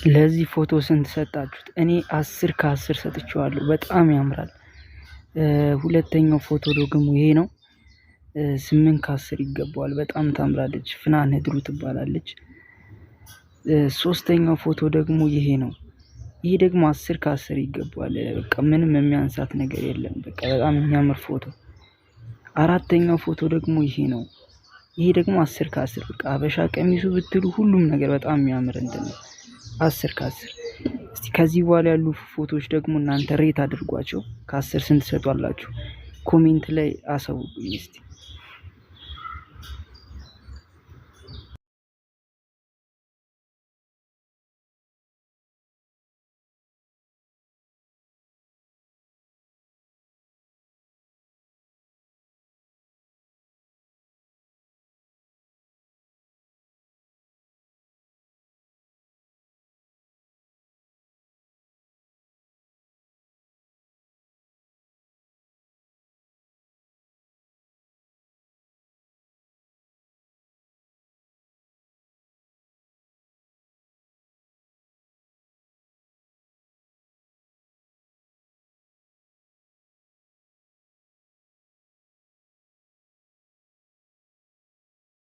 ለዚህ ፎቶ ስንት ሰጣችሁት? እኔ 10 ከ10 ሰጥቼዋለሁ። በጣም ያምራል። ሁለተኛው ፎቶ ደግሞ ይሄ ነው። 8 ከ10 ይገባዋል። በጣም ታምራለች። ፍናን ህድሩ ትባላለች። ሶስተኛው ፎቶ ደግሞ ይሄ ነው። ይሄ ደግሞ 10 ከ10 ይገባዋል። በቃ ምንም የሚያንሳት ነገር የለም። በቃ በጣም የሚያምር ፎቶ። አራተኛው ፎቶ ደግሞ ይሄ ነው። ይሄ ደግሞ 10 ከ10 በቃ ሀበሻ ቀሚሱ ብትሉ ሁሉም ነገር በጣም የሚያምር እንትን ነው። 10 ከ10። እስቲ ከዚህ በኋላ ያሉ ፎቶዎች ደግሞ እናንተ ሬት አድርጓቸው። ከ10 ስንት ትሰጧላችሁ? ኮሜንት ላይ አሳውቁኝ እስቲ።